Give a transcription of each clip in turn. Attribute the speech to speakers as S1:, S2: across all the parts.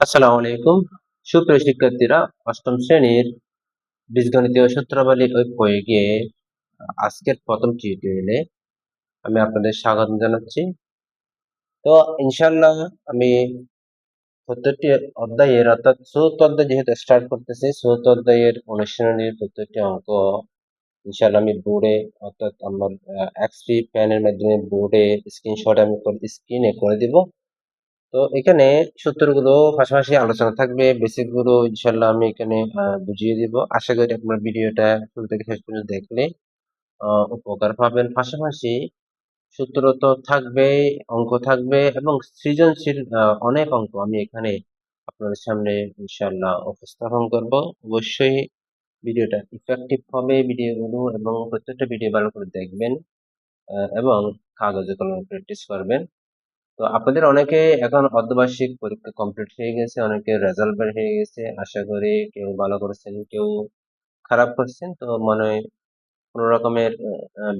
S1: আসসালামু আলাইকুম। সুপ্রিয় শিক্ষার্থীরা, অষ্টম শ্রেণীর বীজগণিতীয় সূত্রাবলীর ওই বইয়ে আজকের প্রথম টিউটোরিয়ালে আমি আপনাদের স্বাগত জানাচ্ছি। তো ইনশাআল্লাহ আমি ৭০টি অধ্যায়ের অর্থাৎ ৭৪ অধ্যায় যেহেতু স্টার্ট করতেছি, ৭৪ অধ্যায়ের অনুশীলনীর প্রত্যেকটি অঙ্ক ইনশাআল্লাহ আমি বোর্ডে অর্থাৎ আমার এক্সপি প্যানের মাধ্যমে বোর্ডে স্ক্রিনশট আমি স্ক্রিনে করে দিব। তো এখানে সূত্রগুলো পাশাপাশি আলোচনা থাকবে, বেসিক গুলো ইনশাল্লাহ আমি এখানে বুঝিয়ে দিব। আশা করি আপনার ভিডিওটা শুরু থেকে শেষ পর্যন্ত দেখলে উপকার পাবেন। পাশাপাশি সূত্র তো থাকবে, অঙ্ক থাকবে এবং সৃজনশীল অনেক অঙ্ক আমি এখানে আপনাদের সামনে ইনশাল্লাহ উপস্থাপন করব। অবশ্যই ভিডিওটা ইফেক্টিভ হবে ভিডিওগুলো, এবং প্রত্যেকটা ভিডিও ভালো করে দেখবেন এবং কাগজে কলমে প্র্যাকটিস করবেন। তো আপনাদের অনেকে এখন অর্ধবার্ষিক পরীক্ষা কমপ্লিট হয়ে গেছে, অনেকের রেজাল্ট বের হয়ে গেছে। আশা করি কেউ ভালো করেছেন, কেউ খারাপ করছেন। তো মনে হয় কোনো রকমের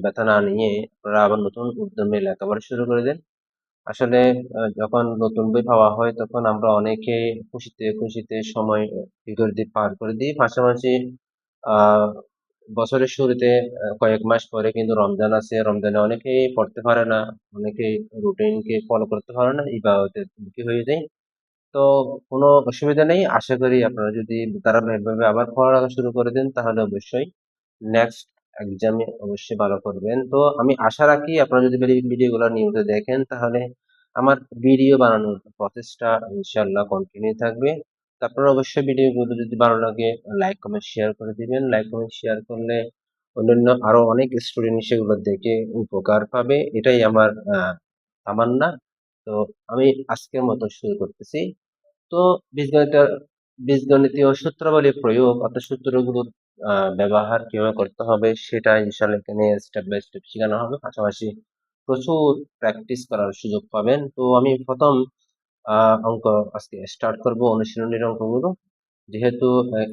S1: ব্যথা না নিয়ে আপনারা আবার নতুন উদ্যমে লেখাপড়া শুরু করে দেন। আসলে যখন নতুন বই পাওয়া হয় তখন আমরা অনেকে খুশিতে খুশিতে সময় ই করে দিই, পার করে দিই। পাশাপাশি আহ বছরের শুরুতে কয়েক মাস পরে কিন্তু রমজান আছে, রমজানে অনেকেই পড়তে পারে না, অনেকেই রুটিনকে ফলো করতে পারে না, ইবাদতে মুখী হয়ে যায়। তো কোনো অসুবিধা নেই। আশা করি আপনারা যদি ধারাবাহিকভাবে আবার পড়ালেখা শুরু করে দেন তাহলে অবশ্যই নেক্সট এক্সামে অবশ্যই ভালো করবেন। তো আমি আশা রাখি আপনারা যদি ভিডিওগুলো নিয়মিত দেখেন তাহলে আমার ভিডিও বানানোর প্রসেসটা ইনশাল্লাহ কন্টিনিউ থাকবে। তো আপনারা অবশ্যই ভিডিওগুলো যদি ভালো লাগে লাইক কমেন্ট শেয়ার করে দিবেন। লাইক কমেন্ট শেয়ার করলে অন্যান্য আরো অনেক স্টুডেন্ট সেগুলো দেখে উপকার পাবে, এটাই আমার তামান্না। তো আমি আজকের মতো শুরু করতেছি। তো বীজগণিতের বীজগণিতীয় সূত্রাবলী প্রয়োগ অর্থাৎ সূত্রগুলোর ব্যবহার কিভাবে করতে হবে সেটা ইনশাল্লাহ এখানে স্টেপ বাই স্টেপ শেখানো হবে। পাশাপাশি প্রচুর প্র্যাকটিস করার সুযোগ পাবেন। তো আমি প্রথম অঙ্ক আজকে স্টার্ট করব, অনুশীলনীর অঙ্কগুলো। যেহেতু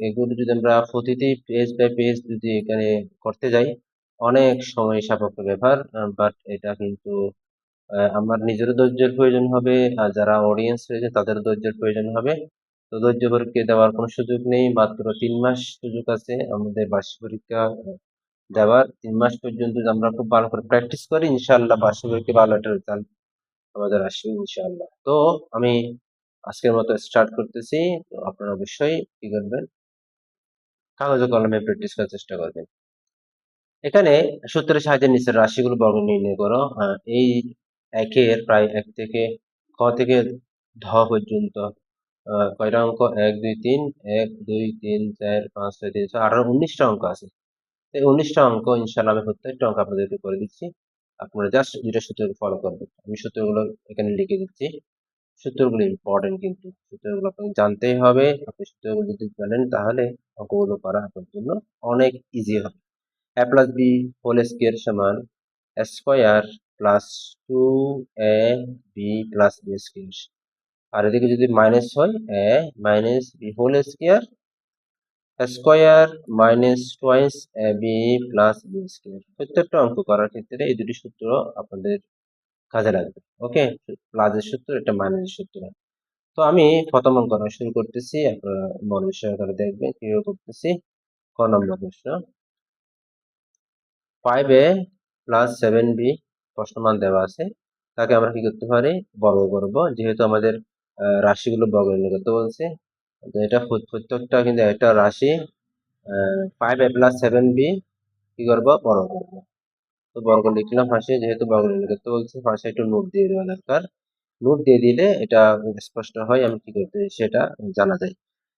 S1: এগুলো যদি আমরা প্রতিটি পেজ বাই পেজ যদি এখানে করতে যাই অনেক সময় সাপেক্ষ ব্যাপার, বাট এটা কিন্তু আমার নিজেরও ধৈর্যের প্রয়োজন হবে, আর যারা অডিয়েন্স রয়েছে তাদের ধৈর্যের প্রয়োজন হবে। তো ধৈর্য পরীক্ষা দেওয়ার কোনো সুযোগ নেই, মাত্র ৩ মাস সুযোগ আছে আমাদের বার্ষিক পরীক্ষা দেওয়ার। ৩ মাস পর্যন্ত যদি আমরা খুব ভালো করে প্র্যাকটিস করি ইনশাল্লাহ বার্ষিক পরীক্ষা ভালো একটা রেজাল্ট আমাদের আসবে ইনশাল্লাহ। তো আমি আজকের মতো স্টার্ট করতেছি। তো আপনারা অবশ্যই কি করবেন, কাগজে কলমে প্র্যাকটিস করার চেষ্টা করবেন। এখানে সূত্রের সাহায্যে নিচের রাশিগুলো বর্গ নির্ণয় করো। এই একের প্রায় ১ থেকে ক থেকে ধ পর্যন্ত কয়টা অঙ্ক? ১, ২, ৩, ১, ২, ৩, ৪, ৫, ৬, ৩, ৬, ১৮, ১৯টা অঙ্ক আছে। এই ১৯টা অঙ্ক ইনশাআল্লাহ আমি প্রত্যেকটা অঙ্ক আপনাদেরকে করে দিচ্ছি। আপনারা জাস্ট ২ টা সূত্র ফলো করবেন। আমি সূত্রগুলো এখানে লিখে দিচ্ছি। সূত্রগুলো ইম্পর্টেন্ট কিন্তু। সূত্রগুলো আপনাকে জানতেই হবে। আপনি সূত্রগুলো যদি জানেন তাহলে অঙ্কগুলো করা আপনার জন্য অনেক ইজি হবে। a plus b whole square সমান square plus 2ab plus b square. আর এদিকে যদি মাইনাস হয় a minus b whole square square minus twice ab plus b square. প্রত্যেকটা অঙ্ক করার ক্ষেত্রে এই দুটি সূত্র আপনাদের কাজে লাগবে। ওকে, প্লাসের সূত্র, এটা মাইনাসের সূত্র। তো আমি প্রথম অঙ্ক শুরু করতেছি, আপনারা মনোযোগ সহকারে দেখবেন কিভাবে করতেছি। ক নম্বর প্রশ্ন, 5a প্লাস 7b প্রশ্নমান দেওয়া আছে, তাকে আমরা কি করতে পারি? বর্গ করব। যেহেতু আমাদের রাশিগুলো বর্গ নির্ণয় করতে বলছে, তো এটা প্রত্যেকটা কিন্তু একটা রাশি। 5a প্লাস 7b কি করবো? বর্গ করবো। তো বর্গ লিখলাম পাশে, যেহেতু বর্গ নির্ণয় করতে বলছে পাশে একটু নোট দিয়ে দেওয়া দরকার। নোট দিয়ে দিলে এটা স্পষ্ট হয়, আমি কি করতে সেটা জানা যায়।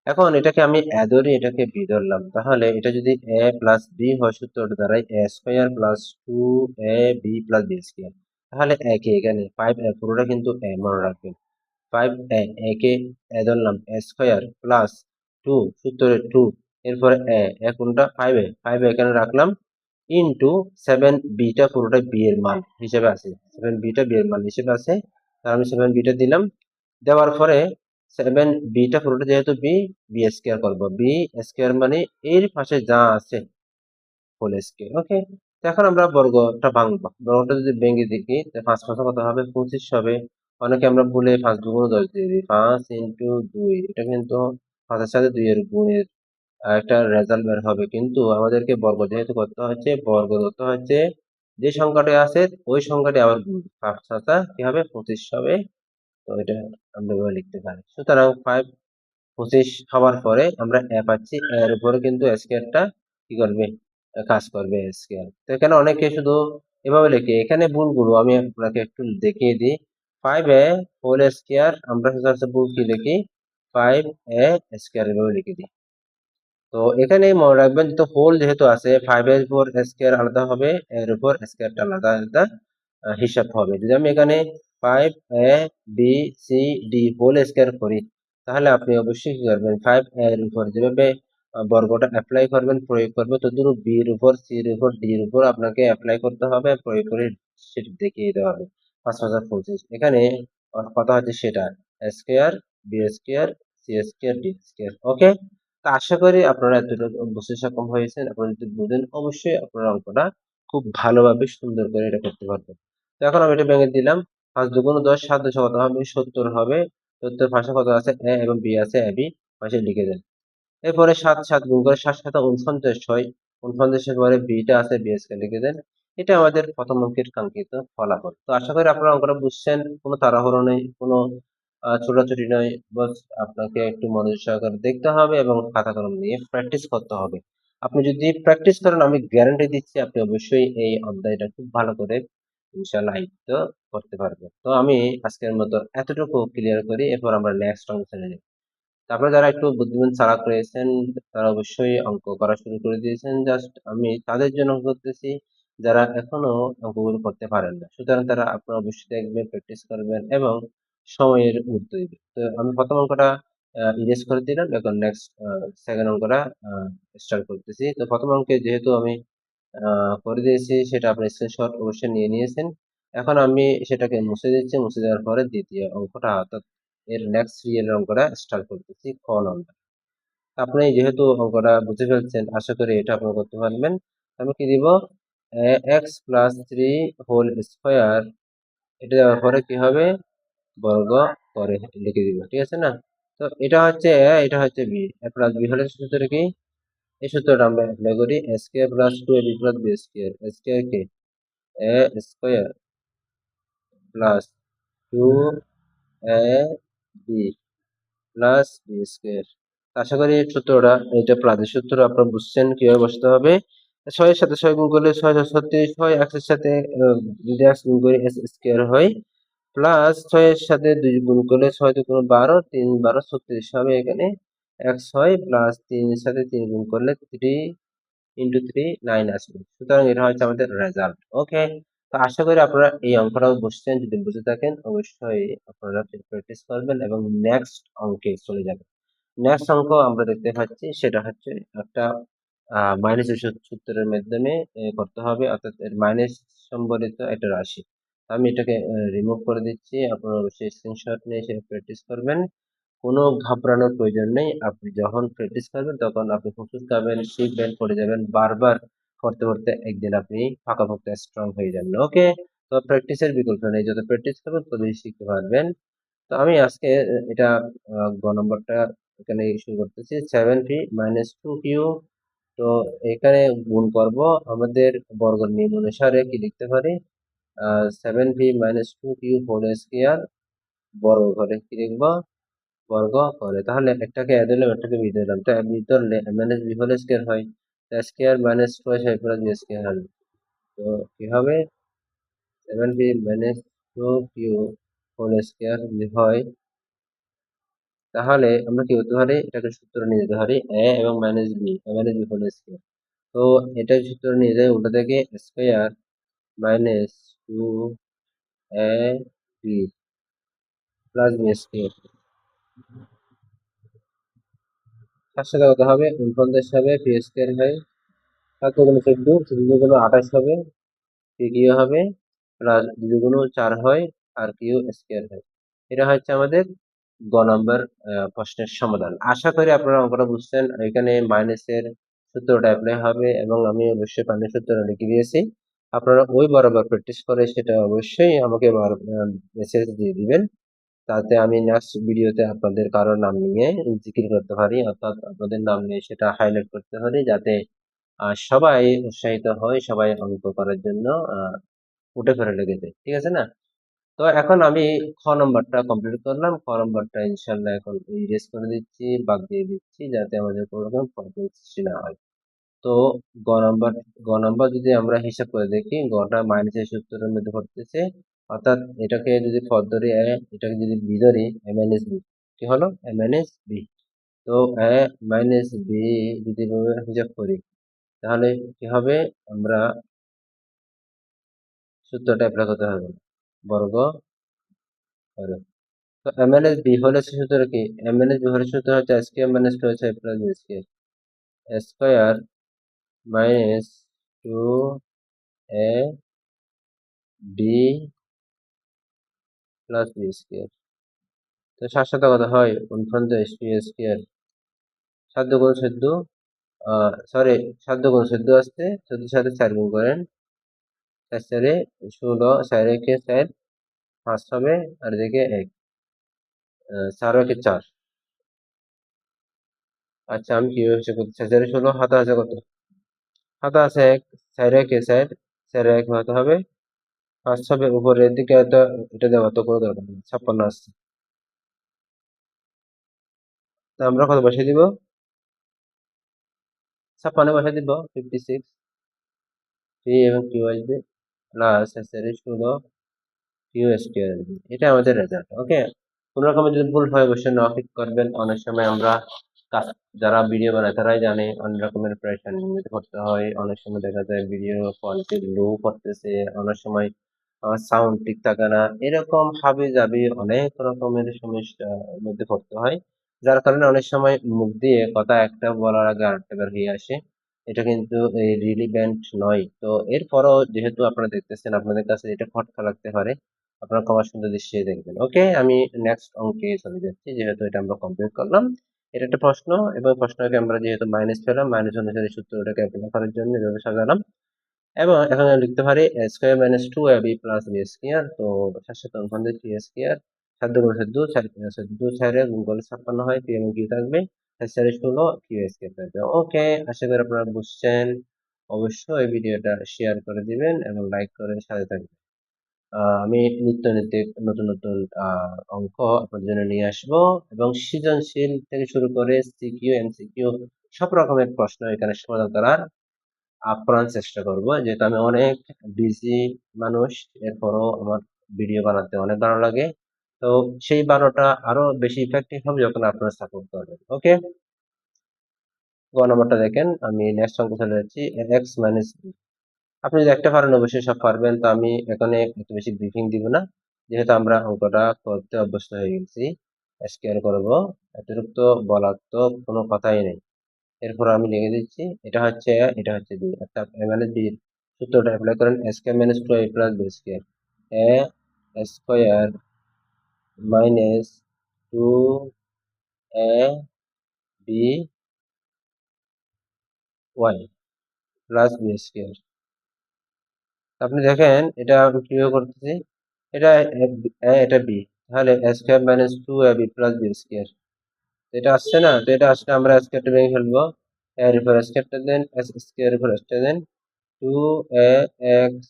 S1: এখন এটাকে আমি এ ধরি, এটাকে বি ধরলাম, তাহলে এটা যদি এ প্লাস বি হয় সূত্রটা দ্বারাই A square plus 2ab plus B square. তাহলে একে এখানে 5a পুরোটা কিন্তু এ, মনে রাখবেন। 5a, একে এ ধরলাম, এ স্কোয়ার প্লাস 2 সূত্রের 2, এরপরে এ কোনটা? 5a এখানে রাখলাম, ইন্টু 7bটা পুরোটা বি এর মান হিসেবে আছে, 7bটা বি এর মান হিসেবে আছে। তার আমি 7bটা দিলাম, দেওয়ার পরে 7bটা পুরোটা যেহেতু বি স্কোয়ার করবো। বি স্কোয়ার মানে এর পাশে যা আছে হোল স্কোয়ার। ওকে, তো এখন আমরা বর্গটা ভাঙবো। বর্গটা যদি ভেঙে দেখি 5 5 কত হবে? 25 হবে। অনেকে আমরা ভুলে 5 দুগুণ 10 দিয়ে দিই। 5 ইন্টু 2 এটা কিন্তু 5 এর সাথে 2 এর গুণের একটা রেজাল্ট বের হবে, কিন্তু আমাদেরকে বর্গ যেহেতু করতে হচ্ছে, বর্গ করতে হচ্ছে যে সংখ্যাটি আছে ওই সংখ্যাটি আবার গুণ 5 7 কি হবে 25 হবে। তো এটা আমরা এভাবে লিখতে পারি। সুতরাং 5 25 হওয়ার পরে আমরা পাচ্ছি, এর উপরে কিন্তু স্কয়ারটা কি করবে, কাজ করবে স্কয়ার। তো এখানে অনেকে শুধু এভাবে লিখে, এখানে ভুলগুলো আমি আপনাকে একটু দেখিয়ে দিই। 5a হোল স্কয়ার আমরা সচরাচর ভুল কি লিখি, 5a স্কয়ার এভাবে লিখে দিই। তো এখানে মনে রাখবেন তো হোল যেহেতু আছে 5 এর উপর স্কয়ার আলাদা হবে, এর উপর স্কয়ারটা আলাদা আলাদা হিসাব হবে। যদি আমি এখানে 5a b c d whole square করি, তাহলে আপনি অবশ্যই কি করবেন, 5 এর উপর যেভাবে বর্গটা অ্যাপ্লাই করবেন, প্রয়োগ করবেন, তদ্রুপ b এর উপর c এর উপর d এর উপর আপনাকে অ্যাপ্লাই করতে হবে, প্রয়োগ করে সেটা দেখিয়ে দেওয়া হবে। 5,25 এখানে কথা হচ্ছে সেটা square b square c square d square. Okay, তো আশা করি আপনারা এতটুকু বুঝতে সক্ষম হয়েছেন। আপনারা যদি বুঝেন অবশ্যই আপনারা অঙ্কটা খুব ভালোভাবে সুন্দর করে এটা করতে পারবেন। তো এখন আমি এটা ভেঙে দিলাম। ৫ দুগুণ ১০, ৭ দশে কত হবে? ৭০ হবে। ৭০ পাশে কত আছে? a এবং b আছে, a b পাশে লিখে দেন। এরপরে ৭ ৭ গুণ করে ৭ ৭ 49 হয়। 49 এর পরে b টা আছে, b স্কয়ার লিখে দেন। এটা আমাদের প্রথম অঙ্কের কাঙ্ক্ষিত ফলাফল। তো আশা করি আপনারা অঙ্কটা বুঝছেন। কোনো তাড়াহুড়ো নেই, কোনো ছোটাছুটি নয়। বাস আপনাকে একটু মনোযোগ সহকারে দেখতে হবে এবং খাতা কলম নিয়ে প্র্যাকটিস করতে হবে। আপনি যদি প্র্যাকটিস করেন, আমি গ্যারান্টি দিচ্ছি আপনি অবশ্যই এই অধ্যায়টা খুব ভালো করে ইনশাআল্লাহ আয়ত্ত করতে পারবেন। তো আমি আজকের মতো এতটুকু ক্লিয়ার করি, এরপর আমরা নেক্সট অঙ্কে চলে যাই। তারপরে যারা একটু বুদ্ধিমান চালাক রয়েছেন, তারা অবশ্যই অঙ্ক করা শুরু করে দিয়েছেন। জাস্ট আমি তাদের জন্য অঙ্ক করতেছি যারা এখনো অঙ্কগুলো করতে পারেন না। সুতরাং তারা আপনারা অবশ্যই দেখবেন, প্র্যাকটিস করবেন এবং সময়ের গুরুত্ব দিবেন। তো আমি প্রথম অঙ্কটা ইরেজ করে দিলাম। এখন নেক্সট সেকেন্ড অঙ্কটা আ স্টার্ট করতেছি। তো প্রথম অঙ্কে যেহেতু আমি করে দিয়েছি, সেটা আপনি স্ক্রিনশট অবশ্যই নিয়ে নিয়েছেন। এখন আমি সেটাকে মুছে দিচ্ছি। মুছে দেওয়ার পরে দ্বিতীয় অঙ্কটা, অর্থাৎ এর নেক্সট রিয়েল অঙ্কটা স্টার্ট করতেছি, খ নাম্বার। আপনি যেহেতু অঙ্কটা বুঝে ফেলছেন, আশা করি এটা আপনি করতে পারবেন। আমি কি দিব? এক্স প্লাস 3 হোল স্কয়ার, এটা দেওয়ার পরে কি হবে? বর্গ করে লিখে দিব। ঠিক আছে না? তো এটা হচ্ছে এ, এটা হচ্ছে বি। এ প্লাস বি হলে সূত্র কি? এই সূত্রটা আমরা এপ্লাই করি। A square plus 2ab plus B square. A square কি? A square plus 2ab plus B square. আশা করি এই সূত্রটা, এটা প্লাসের সূত্র আপনারা বুঝছেন কিভাবে বসাতে হবে। 6 এর সাথে 6 গুণ করলে 6 6 36 হয়। x এর সাথে যদি x গুণ করি s স্কয়ার হয়। প্লাস 6 এর সাথে 2 গুণ করলে 6 দুগুণ 12, 3 12 36 হবে এখানে। x হয় প্লাস 3 এর সাথে 3 গুণ করলে 3 ইনটু 3 9 আসবে। সুতরাং এটা হচ্ছে আমাদের রেজাল্ট। ওকে? তো আশা করি আপনারা এই অঙ্কটাও বুঝছেন। যদি বুঝে থাকেন অবশ্যই আপনারা প্র্যাকটিস করবেন এবং নেক্সট অঙ্কে চলে যাবেন। নেক্সট অঙ্ক আমরা দেখতে পাচ্ছি, সেটা হচ্ছে একটা মাইনাস সূত্রের মাধ্যমে করতে হবে, অর্থাৎ এর মাইনাস সম্বলিত একটা রাশি। আমি এটাকে রিমুভ করে দিচ্ছি। আপনারা অবশ্যই স্ক্রিনশট নিয়ে সেটা প্র্যাকটিস করবেন। কোনো ঘাবড়ানোর প্রয়োজন নেই। আপনি যখন প্র্যাকটিস করবেন তখন আপনি হোঁচট খাবেন, শিখবেন, পড়ে যাবেন। বারবার করতে, করতে একদিন আপনি পাকাপোক্ত স্ট্রং হয়ে যাবেন। ওকে? তো প্র্যাকটিসের বিকল্প নেই। যত প্র্যাকটিস করবেন ততই শিখতে পারবেন। তো আমি আজকে এটা গ নম্বরটা এখানে শুরু করতেছি। 7p minus 2q। তো এখানে গুণ করব। আমাদের বর্গ নিয়ম অনুসারে কি লিখতে পারি? 7p minus 2q whole square বর্গ করে কি লিখব? বর্গ করে। তাহলে একটাকে এ দিলাম, একটাকে বি দিলাম। তো বি ধরলে মাইনাস বি হোল স্কয়ার হয়। Square minus 2 plus B square হবে। তো কি হবে? 7p minus 2q whole square যদি হয়, তাহলে আমরা কি করতে পারি? এটাকে সূত্র নিয়ে যেতে পারি a এবং minus B, minus B whole square. তো এটা সূত্র নিয়ে যাই উল্টা থেকে, square minus 2a B plus B square. তার সাথে কত হবে? 49 হবে, বি স্কয়ার হয় 7 দুগুণ 14, 14 দুগুণ 28 হবে, পি কিউ হবে, প্লাস 2 দুগুণ 4 হয়, আর কিউ স্কয়ার হয়। এটা হচ্ছে আমাদের গ নম্বর প্রশ্নের সমাধান। আশা করি আপনারা অঙ্কটা বুঝছেন। এখানে মাইনাসের সূত্রটা অ্যাপ্লাই হবে এবং আমি অবশ্যই পানির সূত্রটা লিখে দিয়েছি। আপনারা ওই বরাবর প্র্যাকটিস করে সেটা অবশ্যই আমাকে মেসেজ দিয়ে দিবেন, তাতে আমি নেক্সট ভিডিওতে আপনাদের কারো নাম নিয়ে জিকির করতে পারি, অর্থাৎ আপনাদের নাম নিয়ে সেটা হাইলাইট করতে পারি, যাতে সবাই উৎসাহিত হয়, সবাই অঙ্ক করার জন্য উঠে পড়ে লেগে যায়। ঠিক আছে না? তো এখন আমি খ নম্বরটা কমপ্লিট করলাম। খ নম্বরটা ইনশাল্লাহ এখন ইরেজ করে দিচ্ছি, বাদ দিয়ে দিচ্ছি, যাতে আমাদের কোনো রকম প্রবলেম সৃষ্টি না হয়। তো গ নম্বর গ নম্বর যদি আমরা হিসাব করে দেখি, গটা মাইনাসের সূত্রের মধ্যে পড়তেছে, অর্থাৎ এটাকে যদি পদ ধরি এ, এটাকে যদি বি ধরি, এ মাইনাস বি, কি হলো? এ মাইনাস বি। তো এ মাইনাস বি যদি এভাবে হিসাব করি, তাহলে কি হবে? আমরা সূত্রটা অ্যাপ্লাই করতে হবে, বর্গ করে। তো এম এন এস বি হলে সূত্র কি? এম এন এস বি হলে সূত্র হচ্ছে square minus two S plus B square, square minus two A B plus B square. তো 7 সাথে কত হয়? 49 বি স্কোয়ার। 7 গুণ 14, সরি, 7 গুণ 14 আসছে, 14 সাথে 4 গুণ করেন, 4 4 16, 4 একে 4, 5 হবে, আর এদিকে 1, 4 একে 4। আচ্ছা, আমি কিভাবে হিসাব করতে? 4 4 16, হাতে আছে কত? হাতে আছে 1, 4 একে 4, 4 1 হতে হবে, 5 হবে উপরের দিকে, এটা দেওয়া তো কোনো দরকার নেই, 56 আসছে। তা আমরা কত বসিয়ে দিব? 56 বসিয়ে দিব, 56, পি এবং কিউ আসবে, প্লাস 16 কিউ স্কোয়ার আসবে। এটা আমাদের রেজাল্ট। ওকে, কোন রকমের যদি ভুল হয় অবশ্যই নক করবেন। অনেক সময় আমরা যারা ভিডিও বানায় তারাই জানে অনেক রকমের প্রেশানির মধ্যে পড়তে হয়, অনেক সময় দেখা যায় ভিডিও কোয়ালিটি লো করতেছে, অনেক সময় সাউন্ড ঠিক থাকে না, এরকম হাবি জাবি অনেক রকমের সমস্যার মধ্যে পড়তে হয়, যার কারণে অনেক সময় মুখ দিয়ে কথা একটা বলার আগে আরেকটা বের হয়ে আসে। এটা কিন্তু রিলিভেন্ট নয়। তো এরপরও যেহেতু আপনারা দেখতেছেন, আপনাদের কাছে এটা খটকা লাগতে পারে, আপনারা ক্ষমা সুন্দর দৃষ্টিতে দেখবেন। ওকে, আমি নেক্সট অঙ্কে চলে যাচ্ছি, যেহেতু এটা আমরা কমপ্লিট করলাম। এটা একটা প্রশ্ন, এবং প্রশ্নকে আমরা যেহেতু মাইনাস পেলাম, মাইনাস অনুসারে সূত্রটাকে অ্যাপ্লাই করার জন্য এভাবে সাজালাম, এবং এখানে লিখতে পারি square minus two A B plus B square. তো 7 থ্রি স্কোয়ার, 7 গুণ 7 গুণ 4 56 হয়, পি এবং কিউ থাকবে, 4 কিউ স্কোয়ার থাকবে। ওকে, আশা করি আপনারা বুঝছেন। অবশ্যই এই ভিডিওটা শেয়ার করে দিবেন এবং লাইক করে সাথে থাকবেন। আমি নিত্য নিত্য নতুন নতুন অঙ্ক আপনাদের জন্য নিয়ে আসবো, এবং সৃজনশীল থেকে শুরু করে সিকিউ এমসিকিউ সব রকমের প্রশ্ন এখানে সমাধান করার আপ্রাণ চেষ্টা করব, যেহেতু আমি অনেক বিজি মানুষ, এরপরও আমার ভিডিও বানাতে অনেক ভালো লাগে। তো সেই বানানোটা আরো বেশি ইফেক্টিভ হবে যখন আপনারা সাপোর্ট করবেন। ওকে, গ নাম্বারটা দেখেন, আমি নেক্সট অঙ্ক চলে যাচ্ছি, এক্স মাইনাস বি। আপনি যদি একটা পারেন অবশ্যই সব পারবেন, তো আমি এখানে এত বেশি ব্রিফিং দিব না, যেহেতু আমরা অঙ্কটা করতে অভ্যস্ত হয়ে গেছি। স্কোয়ার করবো, অতিরিক্ত বলার তো কোনো কথাই নেই। এরপর আমি লিখে দিচ্ছি, এটা হচ্ছে এটা হচ্ছে বি, অর্থাৎ এ মাইনাস বি সূত্রটা অ্যাপ্লাই করেন, square minus two A plus B square, A square minus two A B Y plus B square. আপনি দেখেন এটা আমি কিভাবে করতেছি, এটা এটা বি, তাহলে square minus two A B plus B square, এটা আসছে না? তো এটা আসলে আমরা স্কোয়ারটা ভেঙে ফেলবো, এর উপর স্কোয়ারটা দেন, স্কোয়ার উপর square then, two A x,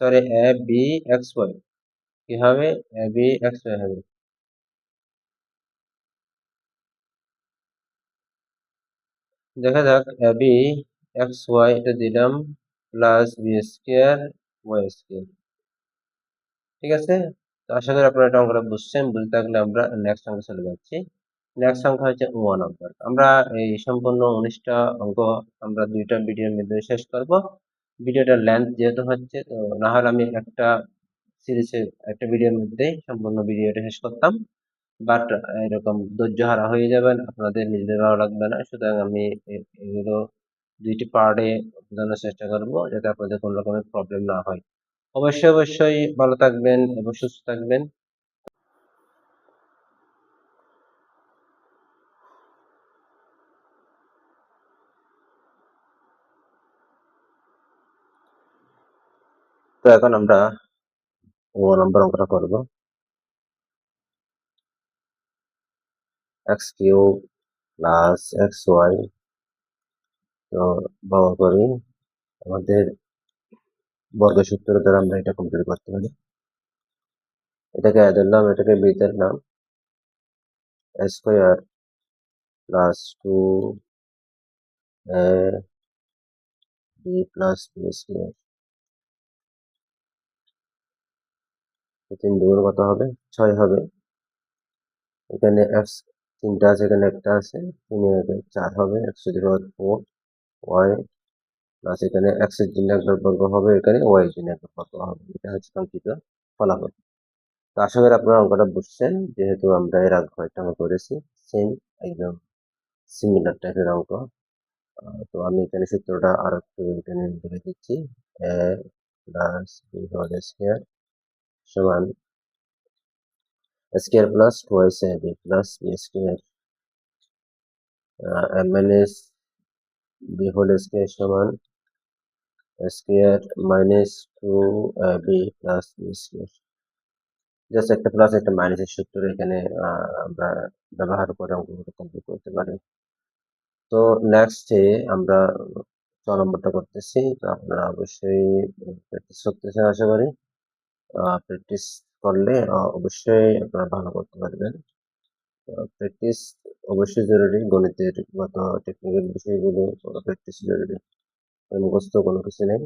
S1: sorry, A B x Y, কি হবে? এ বি এক্স ওয়াই হবে। দেখা যাক, এ বি এক্স ওয়াই এটা দিলাম, plus B square Y square. ঠিক আছে, তো আশা করি আপনারা এটা অঙ্কটা বুঝছেন। বুঝতে থাকলে আমরা নেক্সট অঙ্ক চলে যাচ্ছি। নেক্সট অঙ্ক হচ্ছে 1 নম্বর। আমরা এই সম্পূর্ণ 19টা অঙ্ক আমরা 2টা ভিডিওর মধ্যে শেষ করব। ভিডিওটা লেন্থ যেহেতু হচ্ছে, তো না হলে আমি একটা সিরিজের একটা ভিডিওর মধ্যে সম্পূর্ণ ভিডিওটা শেষ করতাম, বাট এরকম ধৈর্য হারা হয়ে যাবেন, আপনাদের নিজেদের ভালো লাগবে না। সুতরাং আমি এগুলো 2টি পার্টে বোঝানোর চেষ্টা করব, যাতে আপনাদের কোনো রকমের প্রবলেম না হয়। অবশ্যই অবশ্যই ভালো থাকবেন এবং সুস্থ থাকবেন। তো এখন আমরা 1 নম্বর অঙ্কটা করব। x কিউব প্লাস xy, তো ব্যবহার করি আমাদের বর্গসূত্র দ্বারা আমরা এটা কমপ্লিট করতে পারি। এটাকে a ধরলাম, এটাকে b ধরলাম, a square plus 2ab plus b square. 3 দুগুণ কত হবে? 6 হবে। এখানে x 3টা আছে, এখানে একটা আছে, 3 এর 4 হবে, x to the power 4 y plus এখানে x এর জন্য একবার বর্গ হবে, এখানে y এর জন্য একবার বর্গ হবে। এটা হচ্ছে কাঙ্ক্ষিত ফলাফল। তো আশা করি আপনারা অঙ্কটা বুঝছেন, যেহেতু আমরা এর আগে কয়েকটা অঙ্ক করেছি সেম একদম সিমিলার টাইপের অঙ্ক। তো আমি এখানে সূত্রটা আর একটু এখানে লিখে দিচ্ছি। a plus b whole square সমান square plus twice ab plus b square minus b whole square সমান square minus 2ab plus b square. Just একটা প্লাস একটা মাইনাসের সূত্র এখানে আমরা ব্যবহার করে অঙ্কগুলো কমপ্লিট করতে পারি। তো নেক্সটে আমরা 6 নম্বরটা করতেছি। তো আপনারা অবশ্যই প্র্যাকটিস করতেছেন আশা করি। প্র্যাকটিস করলে অবশ্যই আপনারা ভালো করতে পারবেন। প্র্যাকটিস অবশ্যই জরুরি। গণিতের মত টেকনিক্যাল বিষয়গুলো প্র্যাকটিস জরুরি। মুখস্থ কোনো কিছু নেই।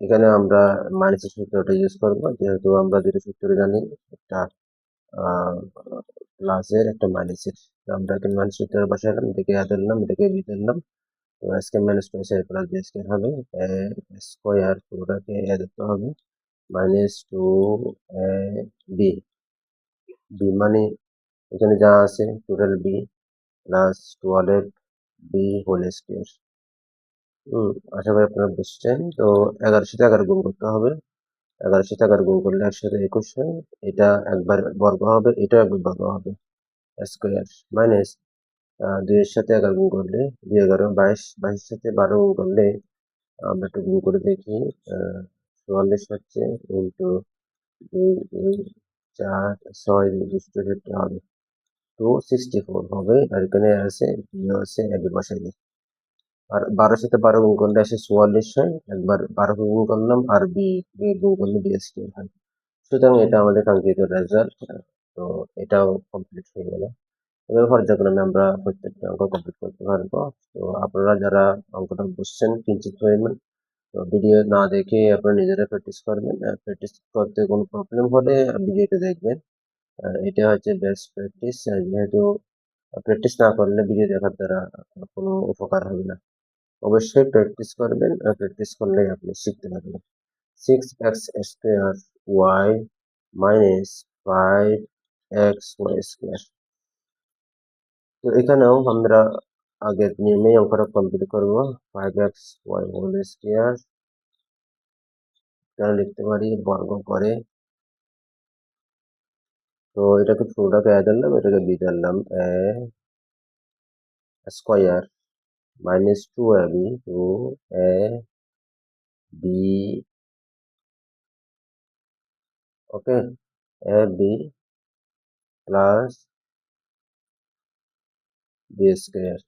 S1: এখানে আমরা মাইনাসের সূত্রটা ইউজ করব, যেহেতু আমরা দুটো সূত্র জানি, একটা প্লাসের একটা মাইনাসের। আমরা এখানে মাইনাস সূত্র বসালাম, এটাকে a ধরলাম, এটাকে b ধরলাম। তো square minus two square plus B square হবে, স্কয়ার পুরোটাকে a ধরতে হবে, মাইনাস 2ab b মানে এখানে যা আছে total b plus 12b whole square. আশা করি আপনারা বুঝছেন। তো 11 সাথে 11 গুণ করতে হবে, 11 সাথে 11 গুণ করলে একসাথে 21 হয়। এটা একবার বর্গ হবে, এটা একবার বর্গ হবে, স্কয়ার মাইনাস 2 এর সাথে 11 গুণ করলে 2 11 22, 22 এর সাথে 12 গুণ করলে আমরা একটু গুণ করে দেখি, 44 হচ্ছে ইন্টু 2 2 4 6 64 হবে, 264 হবে। আর এখানে আছে বি আছে, এবি বসাই দিই। আর 12 সাথে 12 গুণ করলে আসে 44 হয়, একবার 12 গুণ করলাম, আর বি গুণ করলে বি স্কয়ার হয়। সুতরাং এটা আমাদের কাঙ্ক্ষিত রেজাল্ট। তো এটাও কমপ্লিট হয়ে গেল। এভাবে পর্যায়ক্রমে আমরা প্রত্যেকটা অঙ্ক কমপ্লিট করতে পারবো। তো আপনারা যারা অঙ্কটা বুঝছেন কিঞ্চিত পরিমাণ, তো ভিডিও না দেখে আপনারা নিজেরা প্র্যাকটিস করবেন। প্র্যাকটিস করতে কোনো প্রবলেম হলে ভিডিওটা দেখবেন। এটা হচ্ছে বেস্ট প্র্যাকটিস। যেহেতু প্র্যাকটিস না করলে ভিডিও দেখার দ্বারা কোনো উপকার হবে না। অবশ্যই প্র্যাকটিস করবেন, প্র্যাকটিস করলেই আপনি শিখতে পারবেন। 6x square y minus 5x y square. তো এখানেও আমরা আগের নিয়মেই অঙ্কটা কমপ্লিট করব। 5x y হোল স্কয়ার, এটা লিখতে পারি বর্গ করে। তো এটাকে পুরোটাকে a ধরলাম, এটাকে b ধরলাম, a square minus 2ab two a b, okay, a b plus b square.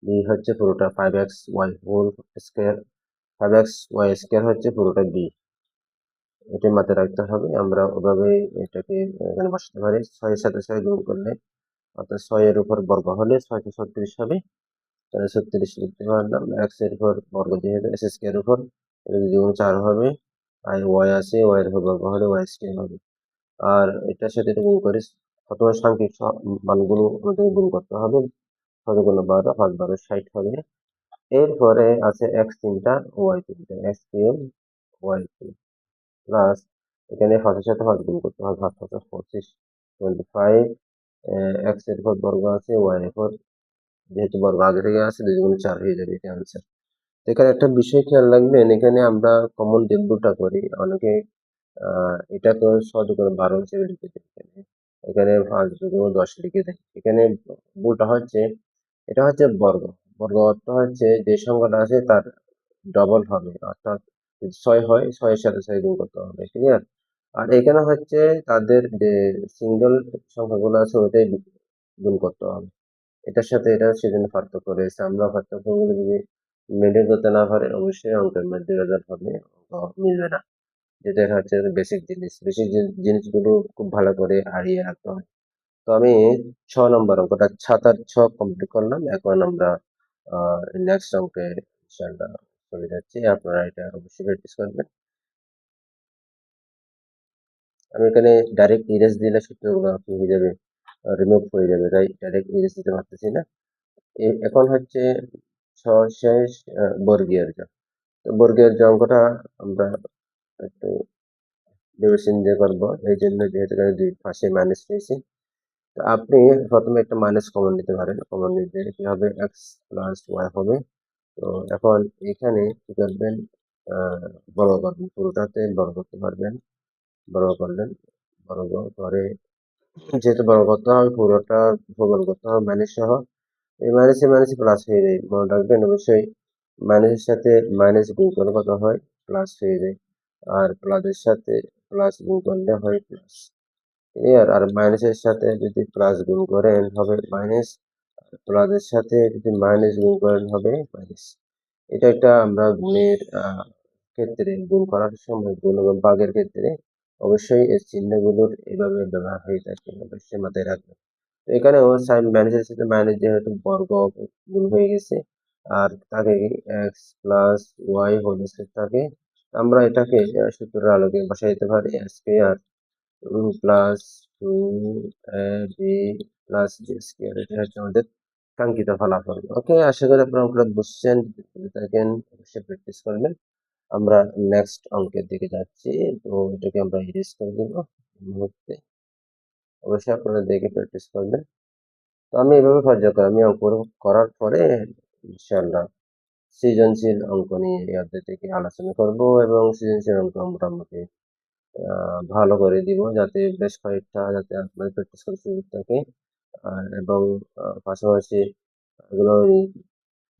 S1: b হচ্ছে পুরোটা 5x y whole square, 5x y square হচ্ছে পুরোটা b। এটা মাথায় রাখতে হবে। আমরা ওভাবে এটাকে এখানে বসাতে পারি। 6 এর সাথে 6 গুণ করলে, অর্থাৎ 6 এর উপর বর্গ হলে 6 কে 36 হবে। তাহলে 36 লিখতে পারলাম। x এর উপর বর্গ যেহেতু s স্কয়ার উপর, এটা দ্বিগুণ 4 হবে। আর y আছে, y এর উপর বর্গ হলে y স্কয়ার হবে। আর এটার সাথে এটা গুণ করে প্রথমে সাংখ্যিক মানগুলো আমাদের গুণ করতে হবে। 6 গুণ 12, 5 12 60 হবে। এরপরে আছে x 3টা, y 3টা, x cube y cube plus এখানে 5 এর সাথে 5 গুণ করতে হবে, 5 5 25, 25 x এর উপর বর্গ আছে, y এর উপর যেহেতু বর্গ আগে থেকে আছে, 2 গুণ 4 হয়ে যাবে, এটা আনসার। এখানে একটা বিষয় খেয়াল রাখবেন, এখানে আমরা কমন যে ভুলটা করি, অনেকে এটাকে 6 দুগুণ 12 হিসেবে লিখে দেয়, এখানে 5 দুগুণ 10 লিখে দেয়। এখানে ভুলটা হচ্ছে, এটা হচ্ছে বর্গ। বর্গ অর্থ হচ্ছে যে সংখ্যাটা আছে তার ডবল হবে, অর্থাৎ যদি 6 হয় 6 এর সাথে 6 গুণ করতে হবে। ক্লিয়ার? আর এখানে হচ্ছে তাদের যে সিঙ্গেল সংখ্যাগুলো আছে ওইটাই গুণ করতে হবে। এটার সাথে এটা সেজন্য পার্থক্য রয়েছে। আমরা পার্থক্যগুলো যদি মেইনটেইন করতে না পারি অবশ্যই অঙ্কের মধ্যে রেজাল্ট হবে, অঙ্ক মিলবে না। যেটা হচ্ছে বেসিক জিনিস। বেসিক জিনিসগুলো খুব ভালো করে হারিয়ে রাখতে হয়। তো আমি 6 নম্বর অঙ্কটা ছাতার ছক কমপ্লিট করলাম। এখন আমরা নেক্সট অঙ্কে ইনশাআল্লাহ চলে যাচ্ছি। আপনারা এটা অবশ্যই প্র্যাকটিস করবেন। আমি এখানে ডাইরেক্ট ইরেজ দিলে সূত্রগুলো কি হয়ে যাবে, রিমুভ হয়ে যাবে, তাই ডাইরেক্ট ইরেজ দিতে পারতেছি না। এখন হচ্ছে সশেষ বর্গীয় জ। তো বর্গীয় জ অঙ্কটা আমরা একটু ভেবে চিন্তে করবো, এই জন্য যেহেতু এখানে দুই পাশে মাইনাস পেয়েছি। তো আপনি প্রথমে একটা মাইনাস কমন নিতে পারেন, কমন নিতে কি হবে, এক্স প্লাস ওয়াই হবে। তো এখন এখানে কি করবেন, বড় করবেন, পুরোটাতে বড় করতে পারবেন, বড় করলেন, বড় করে যেহেতু বড় করতে হবে পুরোটা বড় করতে হবে মাইনাস সহ, এই মাইনাসে মাইনাসে প্লাস হয়ে যায়। মনে রাখবেন অবশ্যই মাইনাসের সাথে মাইনাস গুণ করলে কত হয়, প্লাস হয়ে যায়। আর প্লাসের সাথে প্লাস গুণ করলে হয় প্লাস। ক্লিয়ার? আর মাইনাসের সাথে যদি প্লাস গুণ করেন হবে মাইনাস, প্লাসের সাথে যদি মাইনাস গুণ করেন হবে মাইনাস। এটা একটা আমরা গুণের ক্ষেত্রে গুণ করার সময় গুণ এবং ভাগের ক্ষেত্রে অবশ্যই এই চিহ্নগুলোর এভাবে ব্যবহার হয়ে থাকে, অবশ্যই মাথায় রাখবেন। তো এখানেও সাইন মাইনাসের সাথে মাইনাস যেহেতু বর্গ গুণ হয়ে গেছে, আর থাকে X plus Y whole square থাকে, আমরা এটাকে সূত্রের আলোকে বসাই দিতে পারি square plus two A B plus B square. এটা হচ্ছে আমাদের কাঙ্ক্ষিত ফলাফল। ওকে, আশা করি আপনারা বুঝছেন। যদি থাকেন অবশ্যই প্র্যাকটিস করবেন। আমরা নেক্সট অঙ্কের দিকে যাচ্ছি। তো এটাকে আমরা ইরেজ করে দিব এই মুহূর্তে। অবশ্যই আপনারা দেখে প্র্যাকটিস করবেন। তো আমি এভাবে কার্যকর আমি অঙ্ক করার পরে ইনশাআল্লাহ সৃজনশীল অঙ্ক নিয়ে এই অধ্যায় থেকে আলোচনা করব, এবং সৃজনশীল অঙ্ক মোটামুটি ভালো করে দিব, যাতে বেশ কয়েকটা যাতে আপনাদের প্র্যাকটিস করার সুযোগ থাকে। এবং পাশাপাশি এগুলো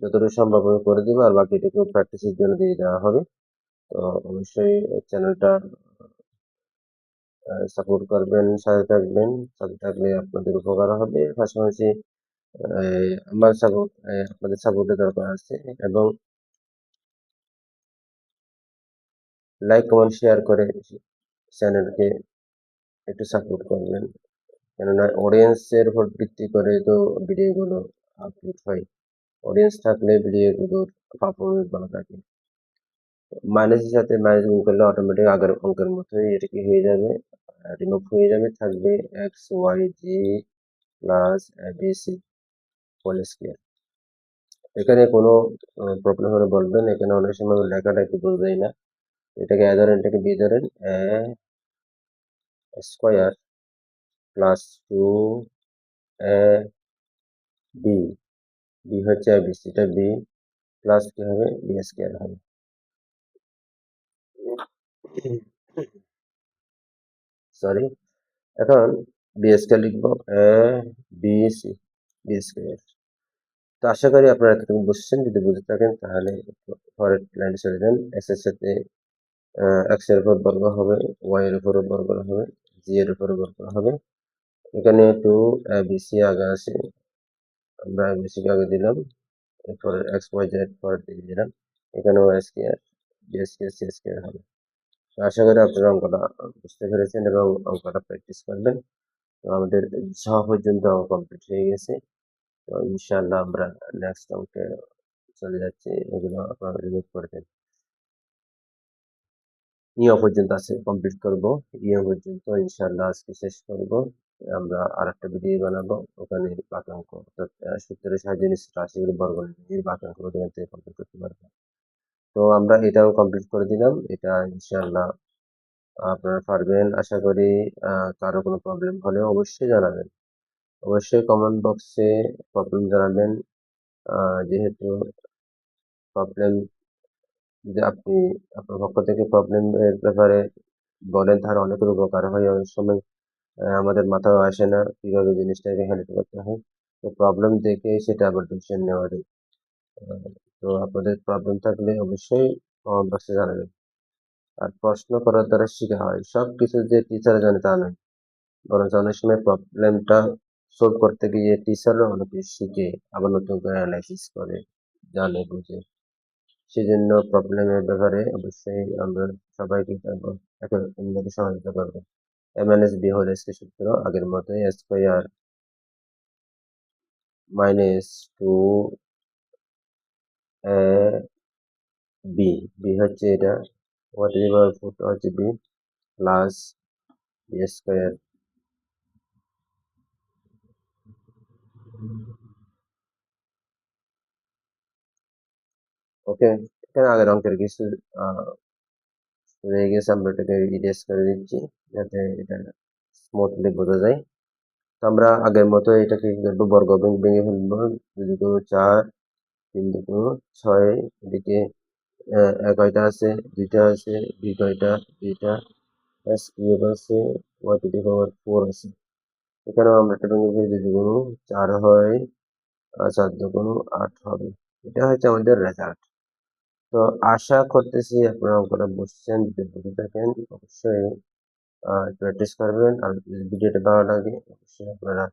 S1: যতটুকু সম্ভব আমি করে দিব, আর বাকিটুকু প্র্যাকটিসের জন্য দিয়ে দেওয়া হবে। তো অবশ্যই চ্যানেলটা সাপোর্ট করবেন, সাথে থাকবেন। সাথে থাকলে আপনাদের উপকার হবে। পাশাপাশি আমার সাপোর্ট, আপনাদের সাপোর্টের দরকার আছে, এবং লাইক কমেন্ট শেয়ার করে চ্যানেলকে একটু সাপোর্ট করবেন। কেননা অডিয়েন্সের উপর ভিত্তি করে তো ভিডিওগুলো আপলোড হয়। অডিয়েন্স থাকলে ভিডিওগুলোর পারফরমেন্স ভালো থাকে। মাইনাসের সাথে মাইনাস গুণ করলে অটোমেটিক আগের অঙ্কের মতোই এটা কি হয়ে যাবে, রিমুভ হয়ে যাবে, থাকবে X Y G plus BC whole square. এখানে কোনো প্রবলেম হলে বলবেন, এখানে অনেক সময় লেখাটা একটু বোঝা যায় না। এটাকে এ ধরেন, এটাকে বি ধরেন, এ square plus two A B, B হচ্ছে এবিসি, এটা বি প্লাস কি হবে, বি স্কয়ার হবে। সরি, এখন বি স্কয়ার লিখবো, A B C, B square. তো আশা করি আপনারা এতটুকু বুঝছেন। যদি বুঝে থাকেন তাহলে পরের লাইনে চলে যান। এক্স এর সাথে এক্স এর উপর বর্গ হবে, ওয়াই এর উপর বর্গ হবে, জি এর উপর বর্গ হবে। এখানে টু বি সি আগে আছে, আমরা এবিসি কে আগে দিলাম, এরপর এক্স ওয়াই জেড পরের দিকে দিলাম। এখানে Y square B square C square হবে। তো আশা করি আপনারা অঙ্কটা বুঝতে পেরেছেন এবং অঙ্কটা প্র্যাকটিস করবেন। তো আমাদের ছ পর্যন্ত অঙ্ক কমপ্লিট হয়ে গেছে। তো ইনশাআল্লাহ আমরা নেক্সট অঙ্কে চলে যাচ্ছি। এগুলো আপনারা রিমুভ করে দেন। ইয়ে পর্যন্ত আছে কমপ্লিট করব, ইয়ে পর্যন্ত ইনশাআল্লাহ আজকে শেষ করব। আমরা আরেকটা ভিডিও বানাবো, ওখানে বাক্যাঙ্ক অর্থাৎ সূত্রের সাহায্যে নিশ্চিত রাশিগুলো বর্গনীতির বাক্যাঙ্ক ওখান থেকে কমপ্লিট করতে পারবো। তো আমরা এটাও কমপ্লিট করে দিলাম। এটা ইনশাআল্লাহ আপনারা পারবেন আশা করি। কারো কোনো প্রবলেম হলে অবশ্যই জানাবেন, অবশ্যই কমেন্ট বক্সে প্রবলেম জানাবেন। যেহেতু প্রবলেম যদি আপনি আপনার পক্ষ থেকে প্রবলেম এর ব্যাপারে বলেন তাহলে অনেকের উপকার হয়। অনেক সময় আমাদের মাথায় আসে না কিভাবে জিনিসটাকে হ্যান্ডেল করতে হয়। তো প্রবলেম দেখে সেটা আবার ডিসিশন নেওয়া যায়। তো আপনাদের প্রবলেম থাকলে অবশ্যই কমেন্ট বক্সে জানাবেন। আর প্রশ্ন করার দ্বারা শেখা হয়। সবকিছু যে টিচার জানে তা নয়, বরঞ্চ অনেক সময় প্রবলেমটা সলভ করতে গিয়ে টিচাররা অনেক কিছু শিখে আবার নতুন করে অ্যানালাইসিস করে, জানে, বুঝে। সেজন্য প্রবলেমের ব্যাপারে অবশ্যই আমরা সবাইকে একে অন্যকে সহযোগিতা করবো। এম.এন.এস.বি হল আজকে সূত্র আগের মতোই, স্কয়ার মাইনাস 2ab, বি হচ্ছে এটা, হোয়াট ইজ পাওয়ার 4 হচ্ছে বি, প্লাস বি স্কয়ার। ওকে, এখানে আগের অঙ্কের কিছু রয়ে গেছে, আমরা এটাকে ইরেজ করে দিচ্ছি যাতে এটা স্মুথলি বোঝা যায়। তো আমরা আগের মতো এটাকে কি করবো, বর্গ ভেঙে ফেলবো। 2 × 4, 3 × 6, এদিকে কয়টা আছে, 2টা আছে, বি কয়টা, 2টা, এস কিউব আছে, ওয়াই টু দি পাওয়ার 4 আছে। এখানেও আমরা একটা ভেঙে ফেলি, 2 × 4 হয়, 4 × 2 = 8 হবে। এটা হচ্ছে আমাদের রেজাল্ট। তো আশা করতেছি আপনারা অঙ্কটা বুঝছেন। যদি বুঝে থাকেন অবশ্যই প্র্যাকটিস করবেন। আর যদি ভিডিওটা ভালো লাগে অবশ্যই আপনারা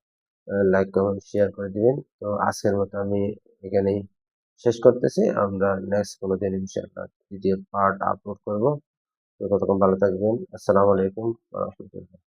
S1: লাইক, কমেন্ট, শেয়ার করে দিবেন। তো আজকের মতো আমি এখানেই শেষ করতেছি। আমরা নেক্সট কোনো দিন ইনশাআল্লাহ দ্বিতীয় পার্ট আপলোড করব। তো ততক্ষণ ভালো থাকবেন। আসসালামু আলাইকুম ওয়া রাহমাতুল্লাহ।